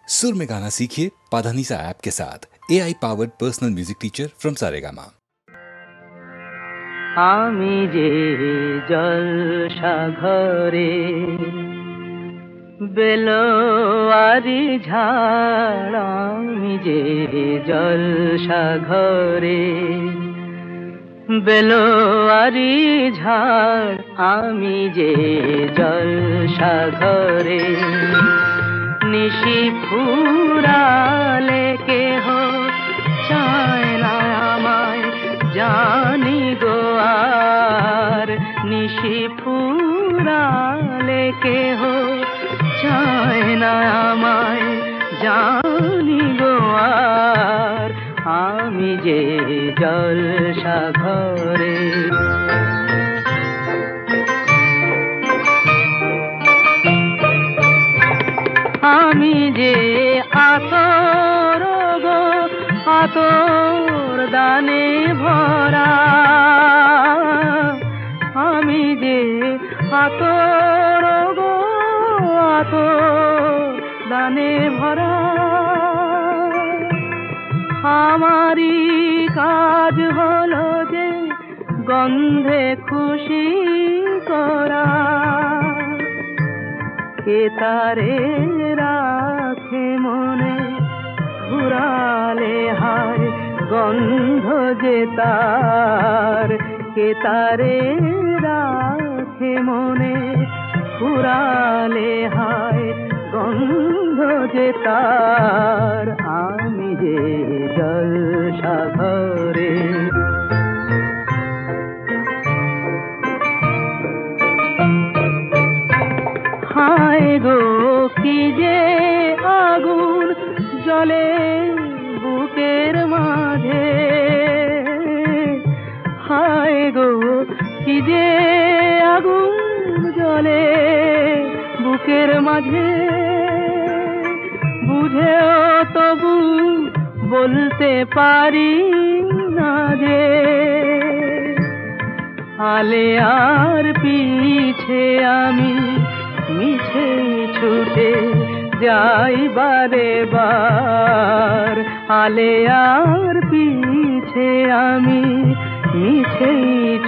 सुर में गाना सीखिए पाधानीसा ऐप के साथ। AI powered personal music teacher from Saregama. আমি যে জলসা ঘরে বেলোয়ারি ঝাড়, আমি যে জলসা ঘরে বেলোয়ারি ঝাড়, আমি যে জলসা ঘরে নিশি ফুরালে কেহ চায় না আমায়, জানি গো আর নিশি ফুরালে কেহ চায় না আমায়, জানি গো আর আমি যে জলসা ঘরে। আমি যে আতর গো আতর দানে ভরা, আমি যে আতর গো আতর দানে ভরা, আমারই কাজ হলো যে গন্ধে খুশি করা, কে তারে রাখে মনে ঘুরালে হায় গন্ধ যে তার, কে তারে রাখে মনে ঘুরালে হায় গন্ধ যে তার, আমি যে জলসা ঘরে। হায় গো কি যে আগুন জ্বলে বুকের মাঝে, হায় গো কি যে আগুন জ্বলে বুকের মাঝে, বুঝেও তবু বলতে পারি না যে, আলে আর পিছে আমি মিছে ছুটে যাই বারে বার, আলে আর পিছে আমি মিছে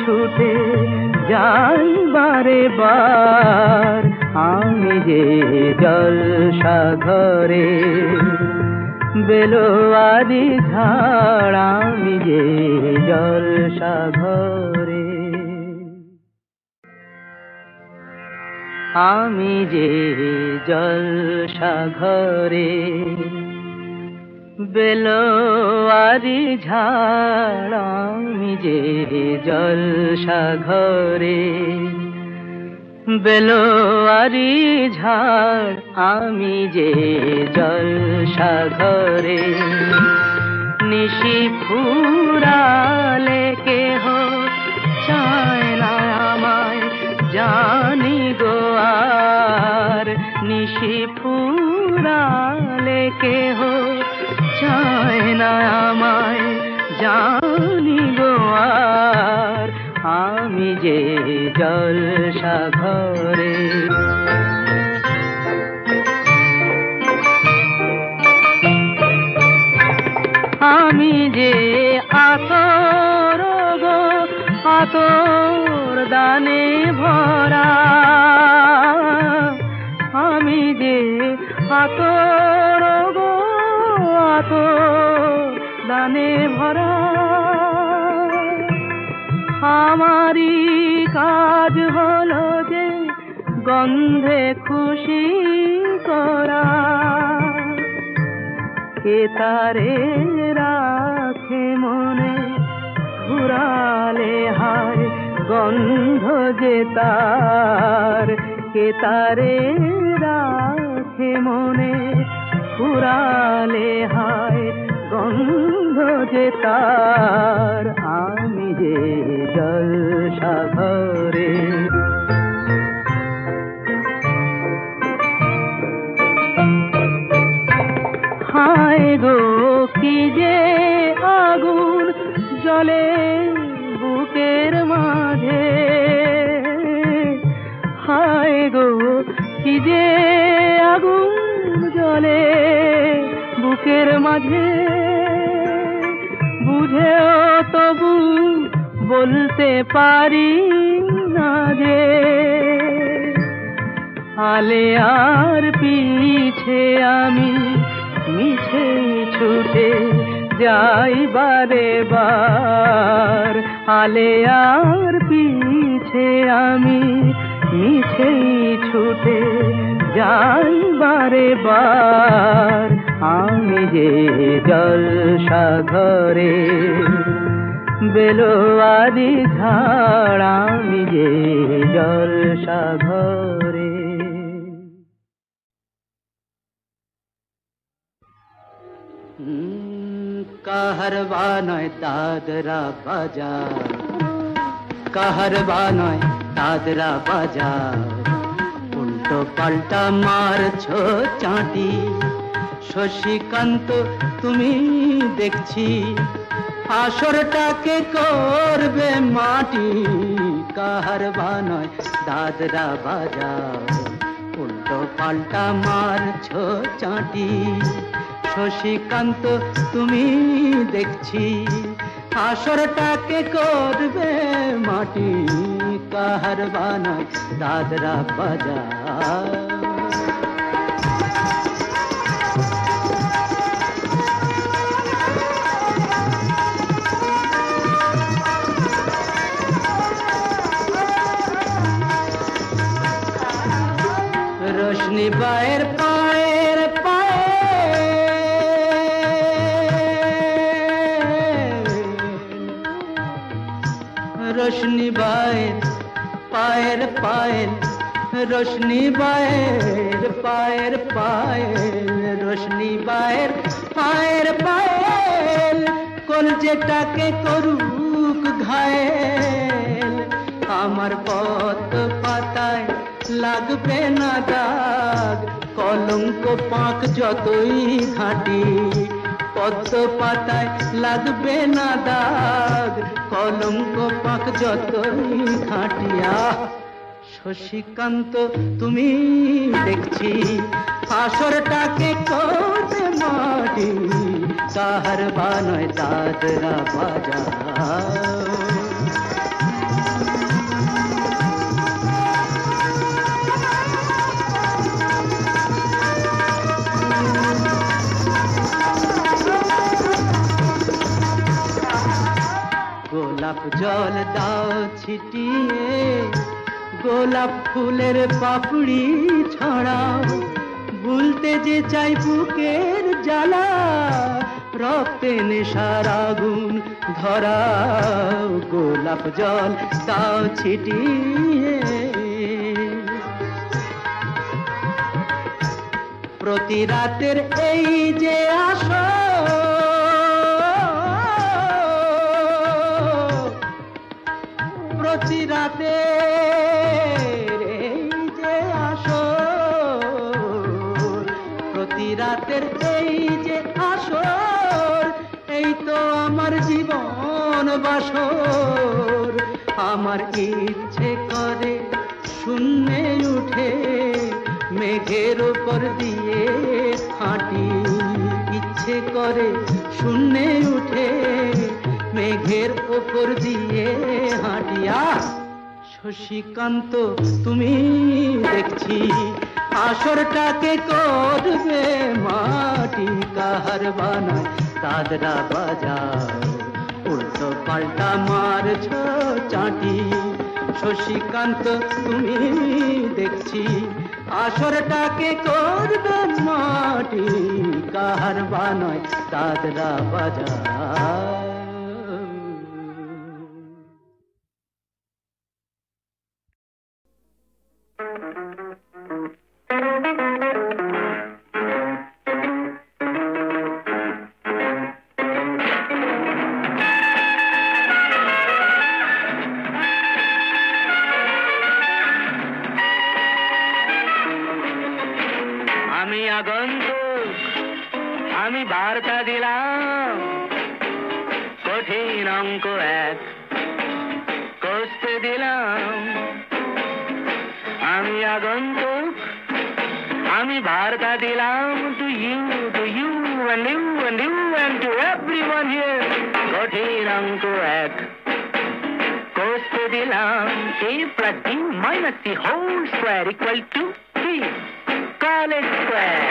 ছুটে যাই বারে বার, আমি যে জলসা ঘরে বেলোয়ারি ঝাড়, আমি যে জলসা ঘরে। আমি যে জলসা ঘরে বেলোয়ারি ঝাড়, আমি যে জলসা ঘরে বেলোয়ারি ঝাড়, আমি যে জলসা ঘরে নিশি ফুরালে কেহ চায় না আমায়, জানি গো আর নিশি ফুরালে কেহ চায় না আমায়, জানি গো আর আমি যে জলসা ঘরে। আমি যে আতর গো আতর দানে ভরা, আমি যে আতর গো আতর দানে ভরা, আমারই কাজ হলো যে গন্ধে খুশি করা, কে তারে রাখে মনে ঘুরালে হায় গন্ধ যে তার, কে তারে রাখে মনে ঘুরালে হায় গন্ধ যে তার, আমি যে জলসা ঘরে। হায় গো কি যে আগুন জ্বলে বুকের মাঝে, হায় গো কি যে আগুন জ্বলে বুকের মাঝে বুঝেও তবু বলতে পারি না যে আলে আর পিছে আমি মিছে ছুটে যাই বারে বার আলে আর পিছে আমি মিছে ছুটে যাই বারে বার আমি যে জলসাঘরে বেলোয়ারি ঝাড় আমি যে জলসাঘরে কাহারবা নয় দাদরা বাজার কাহারবা নয় দাদরা বাজার উল্টো পাল্টা মারছো চাঁটি শশীকান্ত তুমি দেখছি আসরটাকে করবে মাটি কাহারবা নয় দাদরা বাজার উল্টো পাল্টা মারছো চাঁটি শশীকান্ত তুমি দেখছি আসরটাকে করবে মাটি কাহারবা নয় দাদরা বাজার रोशनी बाहर पाएर पाए रोशनी बाहर पाएर पायल रोशनी बाहर पाएर पायल रोशनी बाहर पाएर पायल কলজেটাকে করুক ঘায়েল আমার পথ পাতায় লাগবে না দাগ কলঙ্ক পাক যতই ঘাঁটি পদ্ম পাতায় লাগবে না দাগ কলঙ্ক পাক যতই ঘাঁটিয়া শশীকান্ত তুমি দেখছি আসরটাকে করবে মাটি কাহারবা নয় দাদরা বাজার গোলাপ জল দাও ছিটিয়ে গোলাপ ফুলের পাপড়ি ছড়াও ভুলতে যে চাই বুকের জ্বালা রক্তে নেশার আগুন ধরাও গোলাপ জল দাও ছিটিয়ে প্রতি রাতের এই যে আসর প্রতি রাতের এই যে আসর প্রতি রাতের এই যে আসর এই তো আমার জীবন বাসর আমার ইচ্ছে করে শূন্যে উঠে মেঘের উপর দিয়ে হাঁটি ইচ্ছে করে শূন্যে উঠে মেঘের উপর দিয়ে হাঁটিয়া শশীকান্ত তুমি দেখছি আসরটাকে করবে মাটি কাহারবা নয় দাদরা বাজার উল্টো পাল্টা মারছো চাঁটি শশীকান্ত তুমি দেখছি আসরটাকে করবে মাটি কাহারবা নয় দাদরা বাজার আমি বার্তা দিলাম কঠিন অঙ্ক এক কষতে দিলাম আমি আগন্তুক আমি বার্তা দিলাম to you and everyone here. কঠিন অঙ্ক এক কষতে দিলাম a plus b minus c whole square equal to 3. Call it square.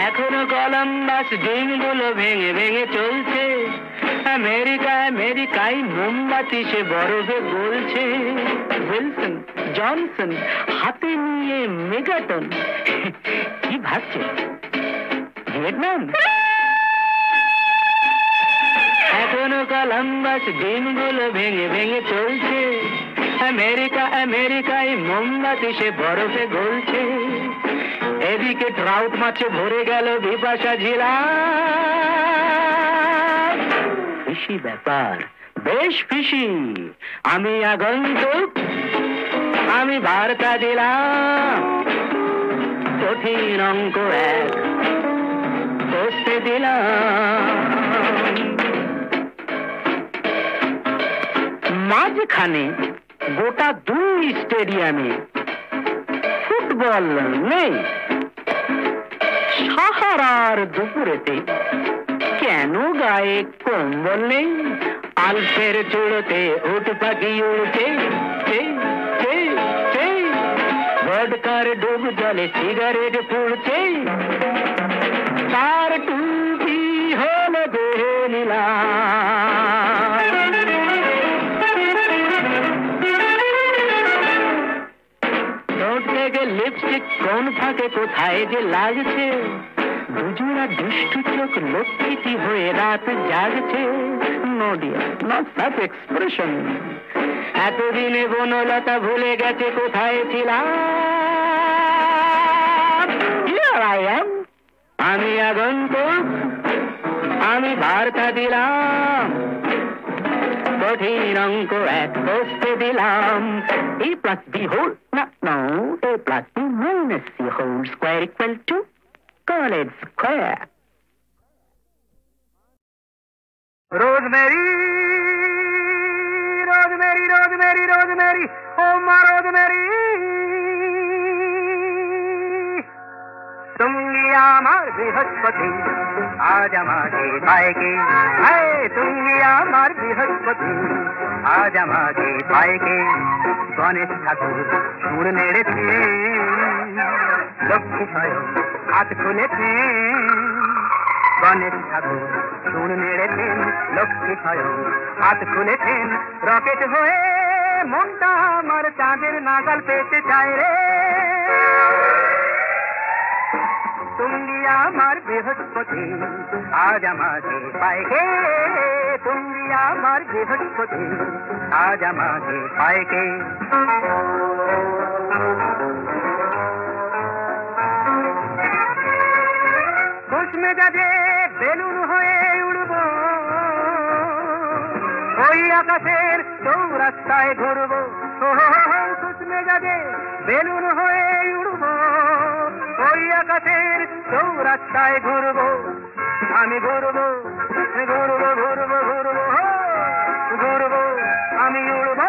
এখনো কলম্বাস ডিমগুলো ভেঙে ভেঙে চলছে আমেরিকা আমেরিকায় মোমবাতি সে বরফে গলছে উইলসন জনসন হাতে নিয়ে মেগাটন কি ভাবছে ভিয়েতনাম এখনো কলম্বাস ডিমগুলো ভেঙে ভেঙে চলছে আমেরিকা আমেরিকায় মোমবাতি সে বরফে গলছে এদিকে ট্রাউট মাছে ভরে গেল বিপাশা ঝিলা ফিশি ব্যাপার বেশ ফিশি আমি আগন্তুক আমি বার্তা দিলাম কঠিন অঙ্ক এক কষতে দিলাম মাঝখানে গোটা 2 স্টেডিয়ামে ফুটবল নেই সাহারার দুপুরেতে কেন গায়ে কম্বল নেই আলফের চুড়োতে উঠ পাখি উড়ছে ভোডকার ডুব জলে সিগারেট পুড়ছে তার টুপি হলো দেহে নীলা লিপস্টিক কোন ফাঁকে কোথায় যে লাগছে দুজোড়া দুষ্টু চোখ লক্ষ্মীটি হয়ে রাত জাগছে no dear not such expression এতদিনে বনলতা ভুলে গেছে কোথায় ছিলাম হিয়ার আই অ্যাম আমি আগন্তুক আমি বার্তা দিলাম কঠিন অঙ্ক এক কষতে দিলাম a plus b whole no a plus b minus c whole square equal to call it square. Rosemary, Rosemary, Rosemary, Rosemary, oh my Rosemary. তুমি আমার বৃহস্পতি আজ আমাকে পাইকে তুমি আমার বৃহস্পতি আজ আমাকে পাইকে গণেশ ঠাকুর সুর নেড়েছে লক্ষ্মী স্বয়ং হাত খুলেছে গণেশ ঠাকুর সুর নেড়েছেন লক্ষ্মী স্বয়ং হাত খুলেছেন রকেট হয়ে মনটা আমার চাঁদের নাগাল পেতে চায় রে তুমি আমার বৃহস্পতি আজ আমাকে পাইকে তুমি আমার বৃহস্পতি আজ আমাকে পাইকে খুশ মেজাজে বেলুন হয়ে উড়ব ওই আকাশের চৌরাস্তায় ঘুরব খুশ মেজাজে বেলুন হয়ে উড়ব ওই আকাশের চৌরাস্তায় ঘুরবো আমি ঘুরবো ঘুরবো ঘুরবো ঘুরবো ঘুরবো আমি উড়বো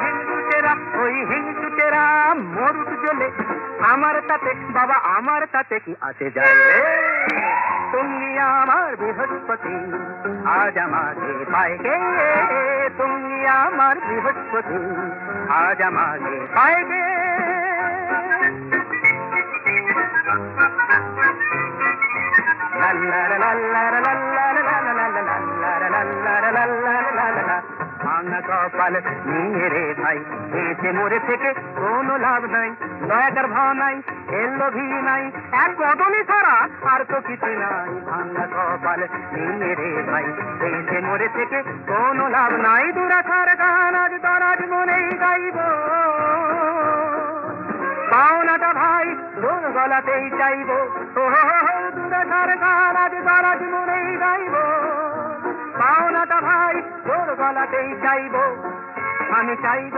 হিন্দুতেরা ওই হিন্দুতেরা মরুক জ্বলে আমার তাতে বাবা আমার তাতে কি আসে যায় তুমি আমার বৃহস্পতি আজ আমাকে পাইকে তুমি আমার বৃহস্পতি আজ আমাকে পাইকে ভাঙা কপাল নিয়ে রে ভাই বেঁচে মরে থেকে কোনো লাভ নাই দয়াকার ভাব নাই এলোভি নাই এক কদমই ছাড়া আর তো কিছু নাই ভাঙা কপাল নিয়ে রে ভাই বেঁচে মরে থেকে কোনো লাভ নাই দুরাচার গান আজ দরাজ মনেই গাইব পাওনাটা ভাই দোল গলাতেই চাইব দুরাচার গান আজ দরাজ মনেই গাইব পাওনাটা ভাই তোর গলাতেই চাইব আমি চাইব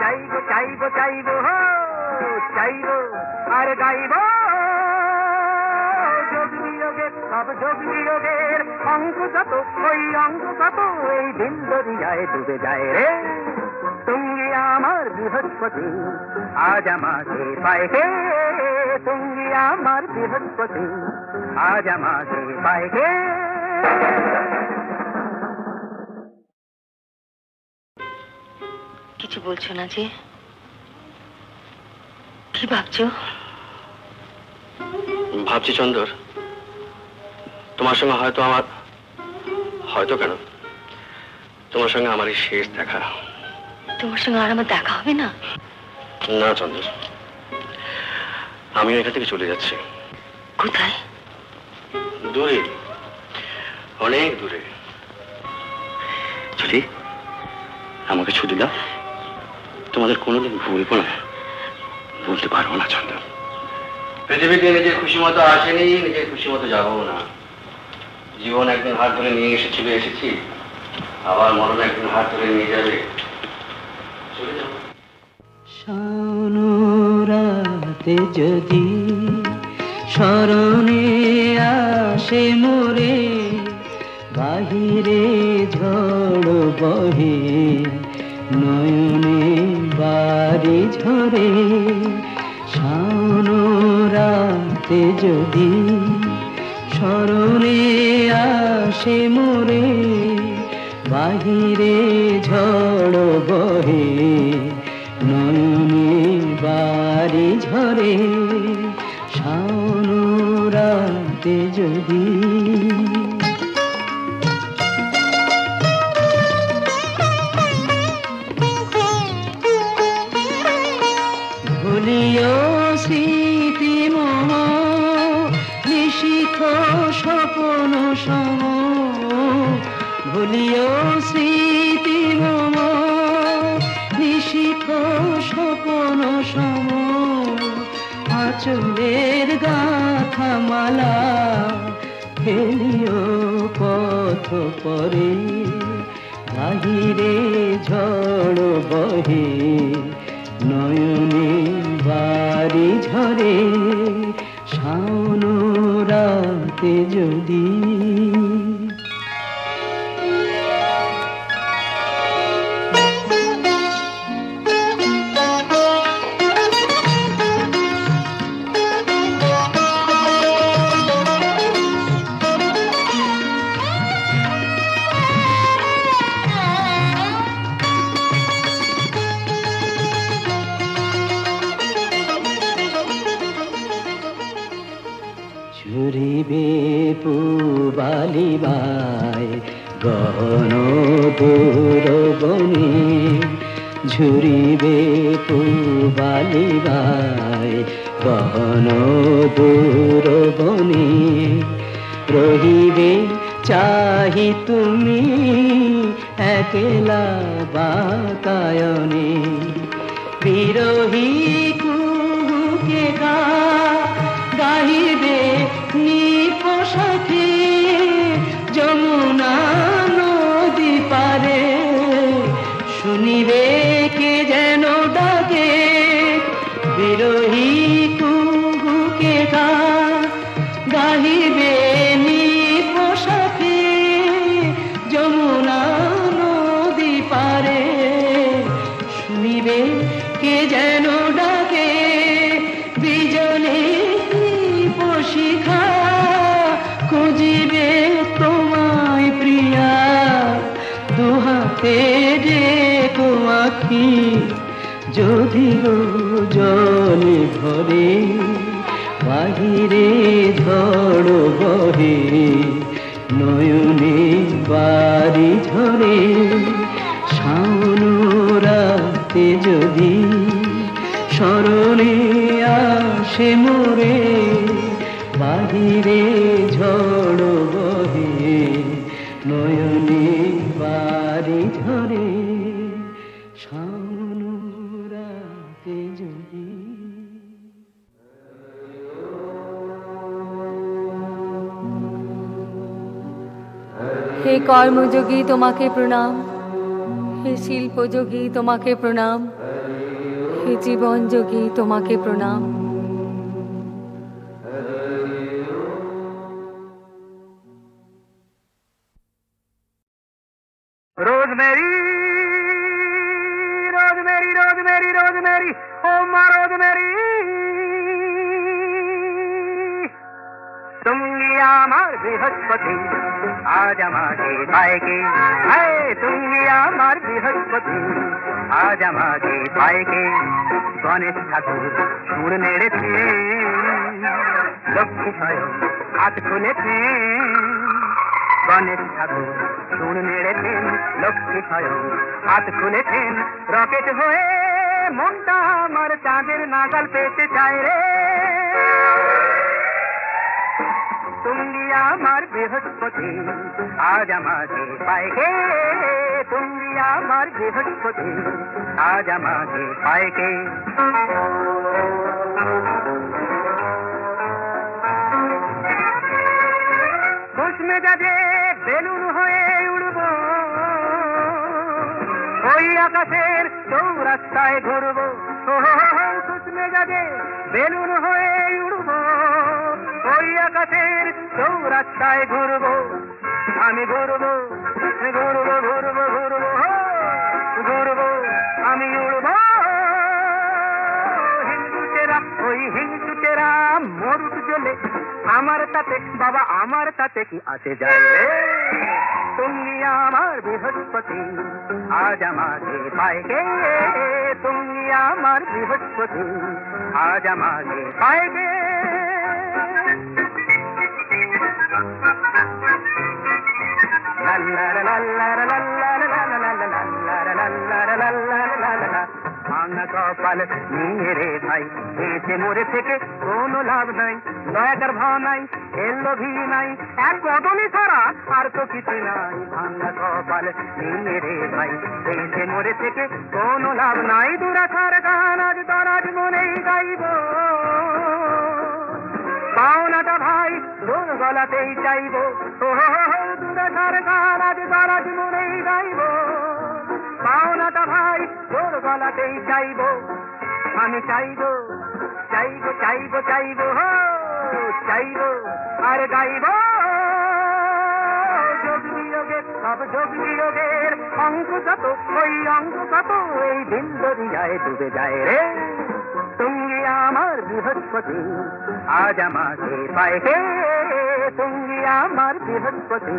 চাইব চাইব চাইব চাইব আর গাইব যোগ বিয়োগে লাগে সব যোগ বিয়োগের অঙ্ক যত ওই অঙ্ক কত এই দিন দরিয়ায় ডুবে যায় রে তুমি আমার বৃহস্পতি আজ আমাকে পায় হে তুমি আমার বৃহস্পতি আজ আমাকে পায় হে কিছু বলছো না যে? কি ভাবছো? ভাবছি চন্দর, তোমার সঙ্গে হয়তো কেন তোমার সঙ্গে আমার এই শেষ দেখা। তোমার সঙ্গে আর আমার দেখা হবে না? না চন্দর, আমি এখান থেকে চলে যাচ্ছি। কোথায়? দূরে, অনেক দূরে। চলি, আমাকে ছুটি দাও। তোমাদের কোনোদিন ভুলবো না, বলতে পারবো না চন্দর। পৃথিবীতে নিজের খুশি মতো আসেনি, নিজের খুশি মতো যাবো না। জীবন একদিন হাত ধরে নিয়ে এসেছি, আবার মরণ একদিন হাত ধরে নিয়ে যাবে। চলে যাবো। শাওন রাতে যদি স্মরণে আসে মোরে, বাহিরে ঝড় বহে নয়নে বাড়ি ঝরে। শাওন রাতে যদি স্মরণে আসে মোরে, বাহিরে ঝড় বহে নয়নে বাড়ি ঝরে। শাওন রাতে যদি ভুলিও স্মৃতি মোহ নিশিখ স্বপন সম, ভুলিও স্মৃতি মোহ নিশিখ স্বপন সম। আঁচলের গাথা মালা ফেলিও পথ পরে, বাহিরে ঝড় বহে নয়নে বাড়ি ঝরে। শাওন রাতে যদি ঝুরিবে পুবালিবায় গহন দূর বনে, ঝুরিবে পুবালিবায় গহন দূর বনে। রহিবে চাহি তুমি একলা বাতায়নে, বিরহী কুহুকে গাহিবে নিপসাথে যমুনা নদী পারে। শুনিবে কে যেন ডাকে বিরহী কুহুকে গাহিবে নিপসাথে যমুনা নদী পারে। শুনিবে কে যেন ডাকে বিজনে শিখা খুঁজিবে তোমায় প্রিয়া। দুহাতে ডেকো আখি যদি জলে ভরে, বাহিরে ঝড় বহে নয়নে বাড়ি ঝরে। শাওন রাতে যদি স্মরণে আসে মোরে, বাহিরে ঝড় বহে নয়নে বাড়ি ঝরে। শাওন রাতে যদি হে কর্মযোগী তোমাকে প্রণাম, হে শিল্পযোগী তোমাকে প্রণাম, হে জীবনযোগী তোমাকে প্রণাম। रोजमेरी रोजमेरी रोजमेरी रोजमेरी ओ माँ रोजमेरी তুমি আমার বৃহস্পতি আজ আমাকে পায় কে তুমি আমার বৃহস্পতি আজ আমাকে পায় কে গণেশ ঠাকুর সুর নেড়েছে লক্ষ্মী স্বয়ং হাত খুলেছে গণেশ ঠাকুর সুর নেড়েছেন লক্ষ্মী স্বয়ং হাত খুলেছেন রকেট হয়ে মনটা আমার চাঁদের নাগাল পেতে চায় রে তুমি আমার বৃহস্পতি আজ আমাকে পায় কে তুমি আমার বৃহস্পতি আজ আমাকে পায় কে খুশ মেজাজে বেলুন হয়ে উড়ব ওই আকাশের চৌরাস্তায় ঘুরব খুশ মেজাজে বেলুন হয়ে উড়ব ওই আকাশের চৌরাস্তায় ঘুরব আমি ঘুরব ঘুরব ঘুরব ঘুরব ঘুরব আমি উড়ব হিংসুটেরা ওই হিংসুটেরা মরুক জ্বলে আমার তাতে বাবা আমার তাতে কি আসে যায় তুমি আমার বৃহস্পতি আজ আমাকে পায় কে তুমি আমার বৃহস্পতি আজ আমাকে পায় কে ভাঙা কপাল নিয়ে রে ভাই বেঁচে মরে থেকে কোনো লাভ নাই দয়াকার ভাব নাই এলোভি নাই এক কদমই ছাড়া আর তো কিছু নাই ভাঙা কপাল নিয়ে রে ভাই বেঁচে মরে থেকে কোনো লাভ নাই দুরাচার গান আজ দরাজ মনেই গাইব পাওনাটা ভাই দোর গলাতেই চাইব দুরাচার গান আজ দরাজ মনেই গাইব পাওনাটা ভাই তোর গলাতেই চাইব আমি চাইব চাইব চাইব চাইব চাইব আর গাইব যোগ বিয়োগের সব যোগ বিয়োগের অঙ্ক কত ওই অঙ্ক কত এই দিন দরিয়ায় ডুবে যায় রে তুমি আমার বৃহস্পতি আজ আমাকে পায় কে তুমি আমার বৃহস্পতি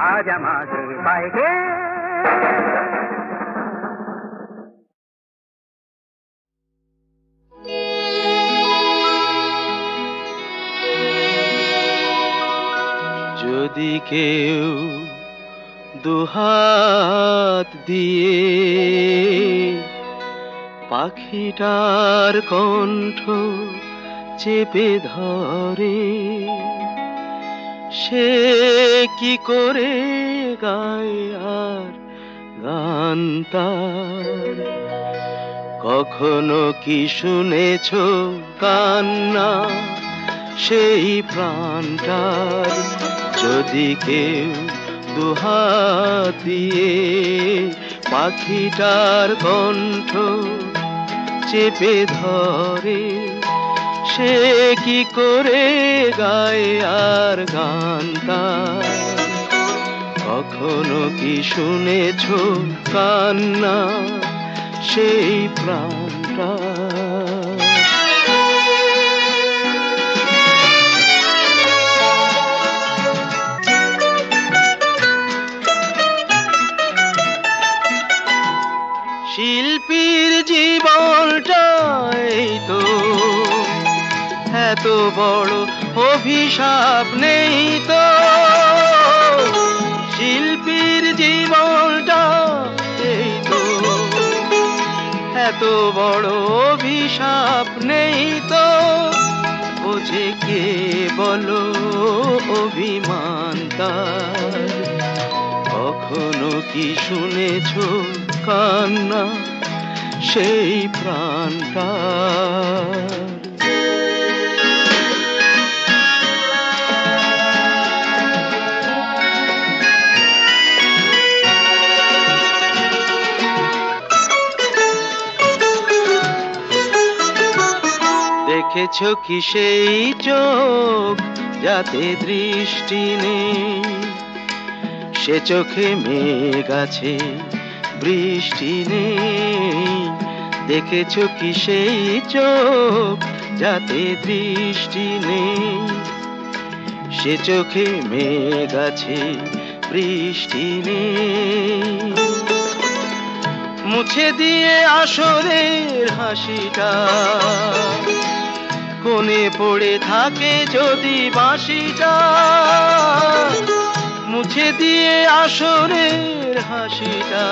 আজ আমাকে পায় কে যদি কেউ দুহাত দিয়ে পাখিটার কণ্ঠ চেপে ধরে সে কি করে গায় আর গান তার কখনো কি শুনেছ কান্না সেই প্রাণটার যদি কেউ দুহাত দিয়ে পাখিটার কণ্ঠ চেপে ধরে সে কি করে গায় আর গান তার কখনো কি শুনেছ কান্না সেই প্রাণটা শিল্পীর জীবনটাই তো এত বড় অভিশাপ নেই তো শিল্পীর জীবনটা এই তো এত বড় অভিশাপ নেই তো বোঝে কে বলো অভিমান তার কখনো কি শুনেছ কান্না সেই প্রাণটা দেখেছ কি সেই চোখ যাতে দৃষ্টি নেই সে চোখে মেঘ আছে বৃষ্টি নেই, দেখেছো কি সেই চোখ যাতে দৃষ্টি নেই। সে চোখে মেঘ আছে বৃষ্টি নেই, মুছে দিয়ে আসরের হাসিটা কোণে পড়ে থাকে যদি বাঁশিটা। মুছে দিয়ে আসরের হাসিটা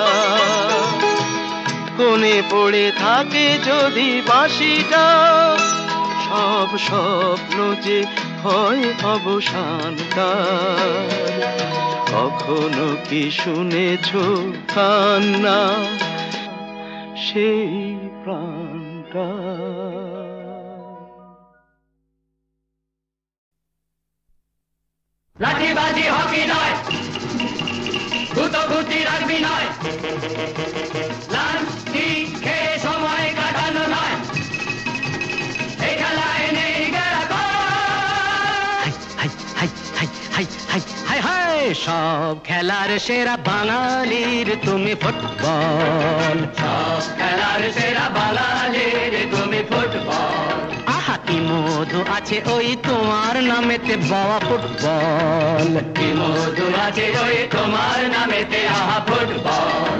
কোণে পড়ে থাকে যদি বাঁশিটা। সব স্বপ্ন যে হয় অবসানটা, কখনো কি শুনেছো কান্না সেই প্রাণটা। লাঠিবাজি হকি নয়, গুতোগুতি রাগবি নয়, লাঠি খেয়ে সময় কাটানো নয়, এই খেলায় নেই সব খেলার সেরা বাঙালির তুমি ফুটবল। সব খেলার সেরা বাঙালির তুমি ফুটবল। আহা কি মধু আছে ওই তোমার নামেতে বাবা ফুটবল। কি মধু আছে ওই তোমার নামেতে আহা ফুটবল।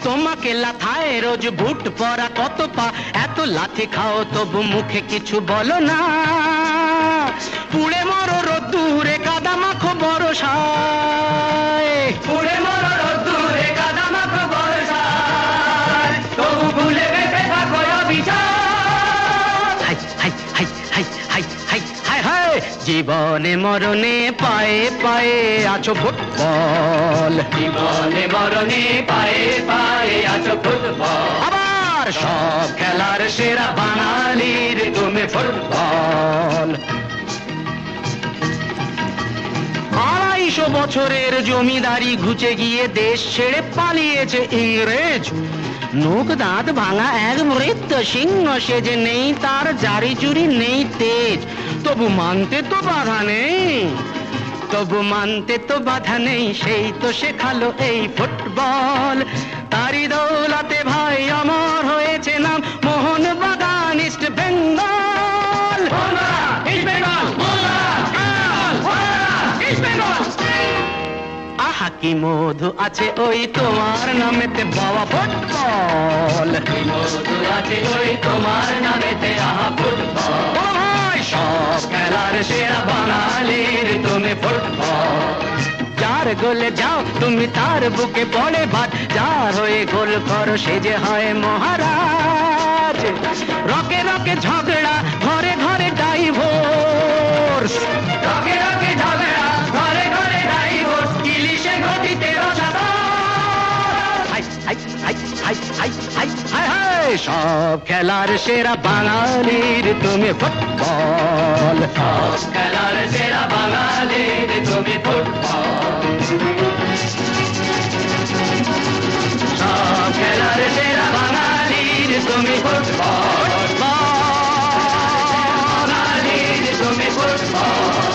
তোমাকে লাথায় রোজ বুট পরা কত পা, এত লাথি খাও তবু মুখে কিছু বলো না। পুড়ে মরো রোদ্দুরে কাদা মাখো বরসায়, পুড়ে মরো রোদ্দুরে কাদা মাখো বরসায়, তবু ভুলে বেঁচে থাকো অবিচার। হাই হাই হাই হাই হাই হাই হাই হাই জীবনে মরণে পায়ে পায়ে আছো ফুটবল। জীবনে মরণে পায়ে পায়ে আছো ফুটবল। আবার সব খেলার সেরা বাঙালির তুমি ফুটবল। 250 বছরের জমিদারি ঘুচে গিয়ে দেশ ছেড়ে পালিয়েছে ইংরেজ। নোক দাঁত ভাঙা এক মৃত সিংহ সেজে, নেই তার জারি জুরি নেই তেজ, তবু মানতে তো বাধা নেই, তবু মানতে তো বাধা নেই। সেই তো শেখালো এই ফুটবল, তারি দৌলতে ভাই আমার হয়েছে নাম মোহনবাগান ইস্ট বেঙ্গল। আহা কি মধু আছে ওই তোমার নামেতে বাবা ফুটবল। কি মধু আছে ওই তোমার নামেতে আহা ফুটবল। সব খেলার সেরা বাঙালির তুমি ফুটবল। যার গোলে যাও তুমি তার বুকে পড়ে ভাত, যার হয়ে গোল করো সে যে হয় মহারাজ। রকে রকে ঝগড়া ঘরে ঘরে ডাইভোর্স, রকে রকে ঝগড়া ঘরে ঘরে ডাইভোর্স, ইলিশে ঘটিতে রসাতল। হাই হাই হাই হাই হাই হাই হাই হাই সব খেলার সেরা বাঙালির তুমি ফুটবল। সব খেলার সেরা বাঙালির তুমি ফুটবল। সব খেলার সেরা বাঙালির তুমি ফুটবল। বাঙালির তুমি ফুটবল।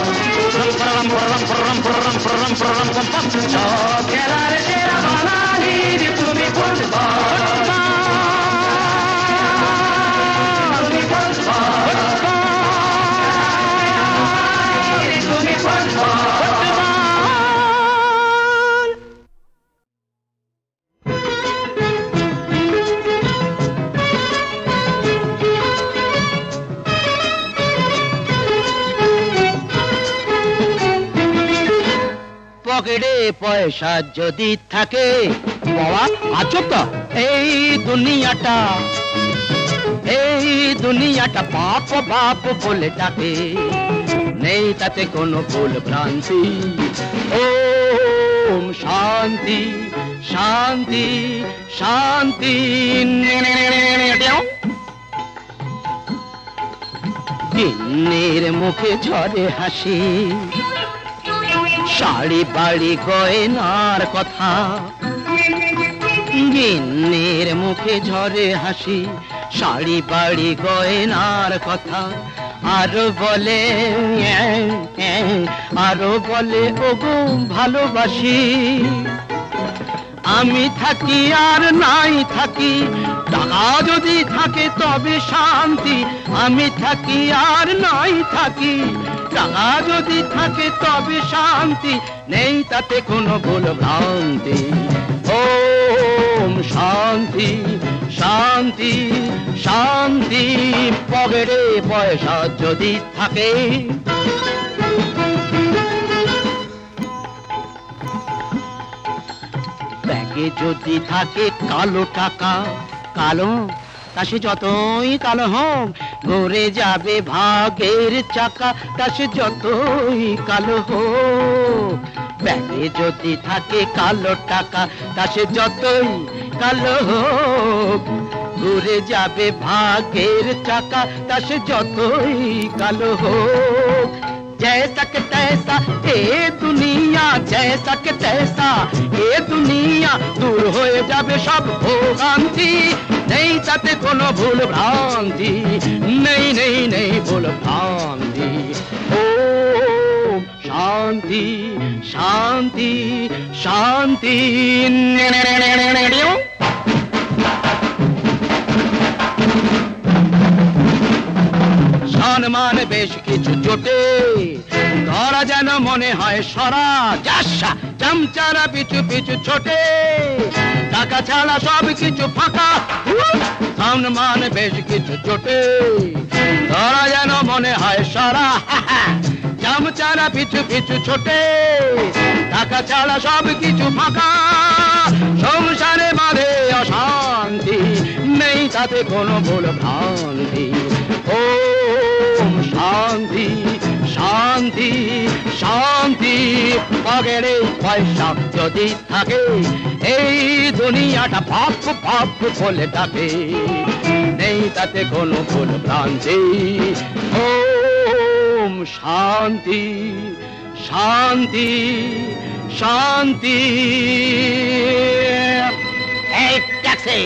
সব খেলার সেরা বাঙালির তুমি ফুটবল। পকেটে পয়সা যদি থাকে বাবা আছো তো এই দুনিয়াটা বাপ বাপ বলে ডাকে, নেই তাতে কোনো ভুল ভ্রান্তি। ওম শান্তি শান্তি শান্তি। গিন্নির মুখে ঝরে হাসি, শাড়ি বাড়ি গয়নার কথা। গিন্নির মুখে ঝরে হাসি, শাড়ি বাড়ি গয়নার কথা, আরো বলে ওগো ভালোবাসি। আমি থাকি আর নাই থাকি, টাকা যদি থাকে তবে শান্তি। আমি থাকি আর নাই থাকি, টাকা যদি থাকে তবে শান্তি, নেই তাতে কোনো ভুল ভ্রান্তি। ওম শান্তি শান্তি শান্তি, পকেটে পয়সা যদি থাকে। ব্যাগে যদি থাকে কালো টাকা, কালো তা সে যতই কালো হোক, ঘুরে যাবে ভাগের চাকা, তা সে যতই কালো হোক। ব্যাগে যদি থাকে কালো টাকা, তা সে যতই কালো হোক, ঘুরে যাবে ভাগের চাকা, তা সে যতই কালো হোক। जैसा के तैसा ए दुनिया, जैसा के तैसा ए दुनिया, दूर हो जाबे सब भोगांती, नहीं ताते कोनो भूल भ्रांति, नहीं नहीं नहीं भूल भ्रांति। ओम शांति शांति शांति। সম্মান বেশ কিছু জোটে, ধরা যেন মনে হয় সরা, যাসা চামচারা পিছু পিছু ছোটে, টাকা ছাড়া সব কিছু ফাঁকা। সম্মান বেশ কিছু জোটে, ধরা যেন মনে হয় সরা, চামচারা পিছু পিছু ছোটে, টাকা ছাড়া সব কিছু ফাঁকা। সংসারে বাঁধে অশান্তি, নেই তাতে কোনো ভুল ভ্রান্তি। ওম শান্তি শান্তি শান্তি, পকেটে পয়সা যদি থাকে, এই দুনিয়াটা ভাপ ভাপ বলে ডাকে, নেই তাতে কোনো ভুল ভ্রান্তি। ওম শান্তি শান্তি শান্তি। এই ট্যাক্সি